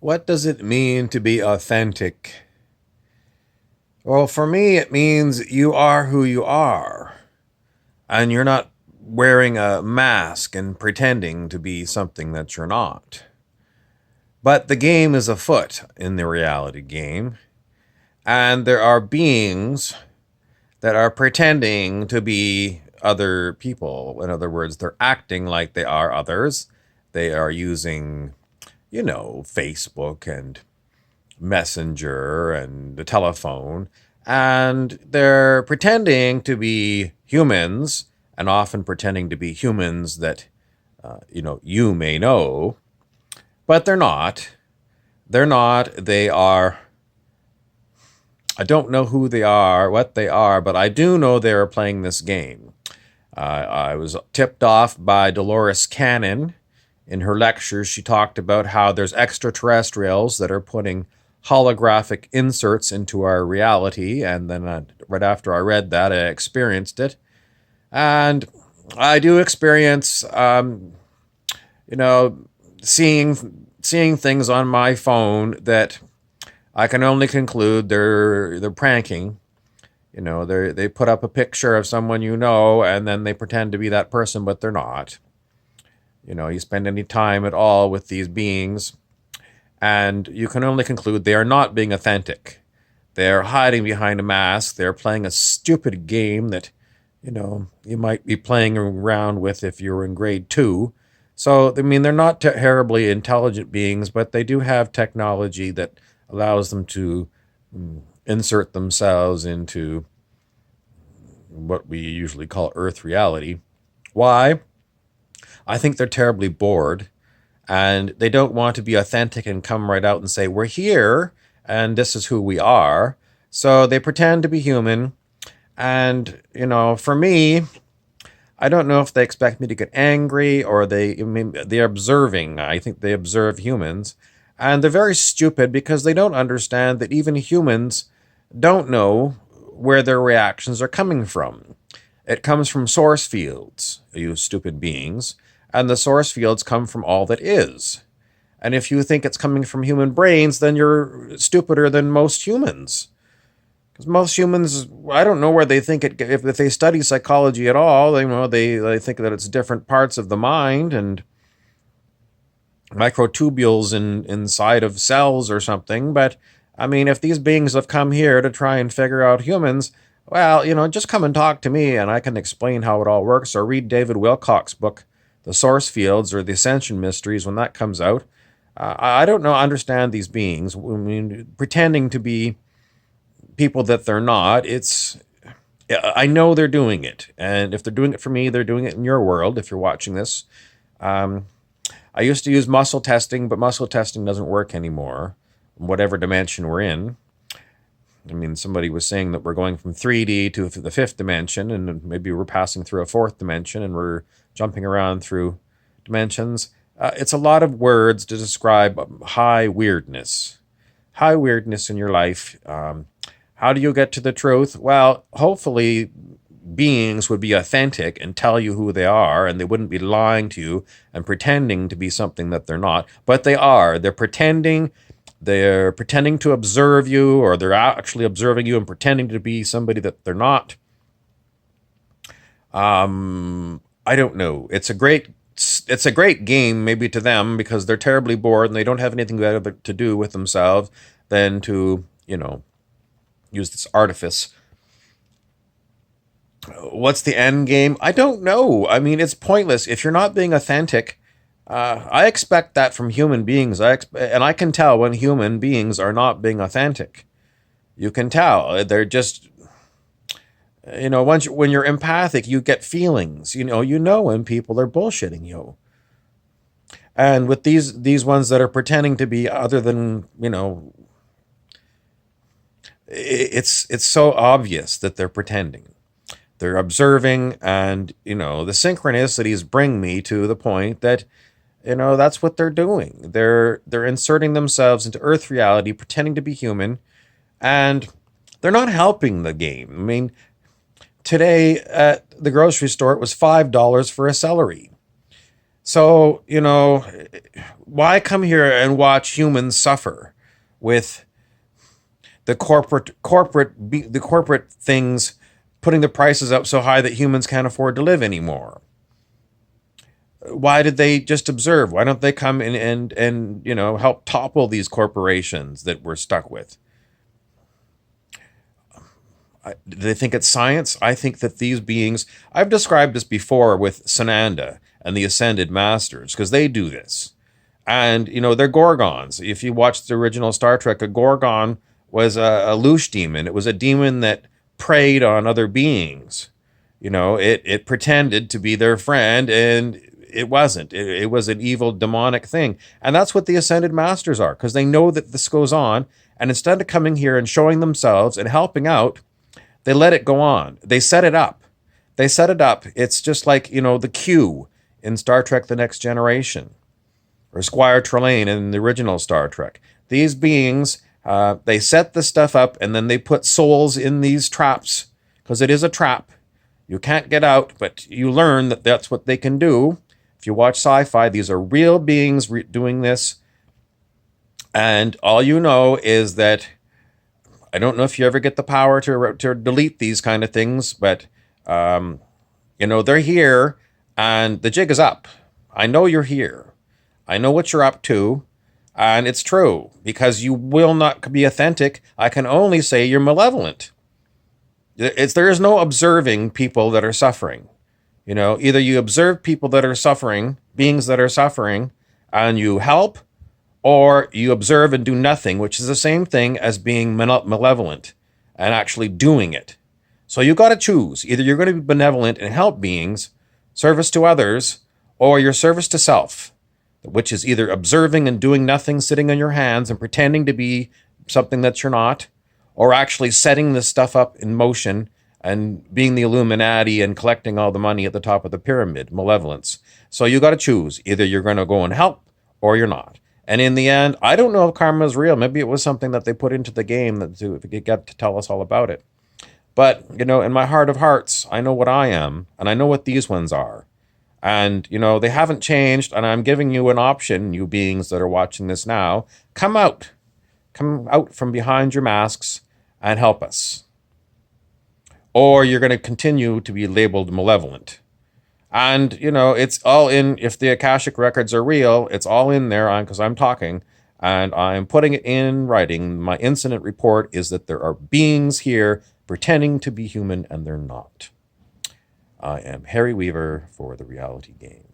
What does it mean to be authentic? Well, for me, it means you are who you are, and you're not wearing a mask and pretending to be something that you're not. But the game is afoot in the reality game, and there are beings that are pretending to be other people. In other words, they're acting like they are others. They are using, Facebook and Messenger and the telephone, and they're pretending to be humans, and often pretending to be humans that you may know, but they're not. They're not. They are. I don't know who they are, what they are, but I do know they are playing this game. I was tipped off by Dolores Cannon. In her lectures, she talked about how there's extraterrestrials that are putting holographic inserts into our reality. And then right after I read that, I experienced it. And I do experience, you know, seeing things on my phone that I can only conclude they're pranking. They put up a picture of someone and then they pretend to be that person, but they're not. You spend any time at all with these beings, and you can only conclude they are not being authentic. They're hiding behind a mask. They're playing a stupid game that, you might be playing around with if you're in grade 2. So, I mean, they're not terribly intelligent beings, but they do have technology that allows them to insert themselves into what we usually call Earth reality. Why? I think they're terribly bored, and they don't want to be authentic and come right out and say, we're here and this is who we are. So they pretend to be human. And, for me, I don't know if they expect me to get angry or they're observing. I think they observe humans. And they're very stupid because they don't understand that even humans don't know where their reactions are coming from. It comes from source fields, you stupid beings. And the source fields come from all that is. And if you think it's coming from human brains, then you're stupider than most humans. Because most humans, I don't know where they think it. If they study psychology at all, they think that it's different parts of the mind and microtubules inside of cells or something. But I mean, if these beings have come here to try and figure out humans, well, just come and talk to me, and I can explain how it all works. Or read David Wilcock's book, The Source Fields, or The Ascension Mysteries, when that comes out. I don't understand these beings. I mean, pretending to be people that they're not. I know they're doing it. And if they're doing it for me, they're doing it in your world, if you're watching this. I used to use muscle testing, but muscle testing doesn't work anymore, whatever dimension we're in. I mean, somebody was saying that we're going from 3D to the 5th dimension, and maybe we're passing through a 4th dimension, and we're jumping around through dimensions. It's a lot of words to describe high weirdness in your life. How do you get to the truth? Well, hopefully beings would be authentic and tell you who they are, and they wouldn't be lying to you and pretending to be something that they're not. But they are. They're pretending to observe you, or they're actually observing you and pretending to be somebody that they're not. I don't know. It's a great game, maybe to them, because they're terribly bored and they don't have anything better to do with themselves than to, use this artifice. What's the end game? I don't know. I mean, it's pointless. If you're not being authentic, I expect that from human beings. And I can tell when human beings are not being authentic. You can tell. They're just, when you're empathic, you get feelings. You know when people are bullshitting you. And with these ones that are pretending to be other than, it's so obvious that they're pretending. They're observing, and, the synchronicities bring me to the point that, that's what they're doing. They're inserting themselves into Earth reality, pretending to be human, and they're not helping the game. I mean, today at the grocery store, it was $5 for a celery. So, why come here and watch humans suffer with the corporate things putting the prices up so high that humans can't afford to live anymore? Why did they just observe? Why don't they come in and help topple these corporations that we're stuck with? Do they think it's science? I think that these beings, I've described this before with Sananda and the Ascended Masters, because they do this. And, they're Gorgons. If you watch the original Star Trek, a Gorgon was a Loosh demon. It was a demon that preyed on other beings. It pretended to be their friend, and it wasn't. It was an evil demonic thing. And that's what the Ascended Masters are, because they know that this goes on. And instead of coming here and showing themselves and helping out, they let it go on. They set it up. They set it up. It's just like, the Q in Star Trek The Next Generation, or Squire Trelane in the original Star Trek. These beings, they set the stuff up, and then they put souls in these traps, because it is a trap. You can't get out, but you learn that that's what they can do. If you watch sci-fi, these are real beings doing this. And all you know is that, I don't know if you ever get the power to delete these kind of things, but, they're here, and the jig is up. I know you're here. I know what you're up to, and it's true, because you will not be authentic. I can only say you're malevolent. There is no observing people that are suffering. Either you observe people that are suffering, beings that are suffering, and you help, or you observe and do nothing, which is the same thing as being malevolent and actually doing it. So you got to choose. Either you're going to be benevolent and help beings, service to others, or your service to self, which is either observing and doing nothing, sitting on your hands and pretending to be something that you're not, or actually setting this stuff up in motion and being the Illuminati and collecting all the money at the top of the pyramid, malevolence. So you got to choose. Either you're going to go and help, or you're not. And in the end, I don't know if karma is real. Maybe it was something that they put into the game to get to tell us all about it. But, in my heart of hearts, I know what I am, and I know what these ones are. And, they haven't changed, and I'm giving you an option, you beings that are watching this now. Come out. Come out from behind your masks and help us. Or you're going to continue to be labeled malevolent. And, it's all in, if the Akashic records are real, it's all in there because I'm talking and I'm putting it in writing. My incident report is that there are beings here pretending to be human and they're not. I am Harry Weaver for The Reality Game.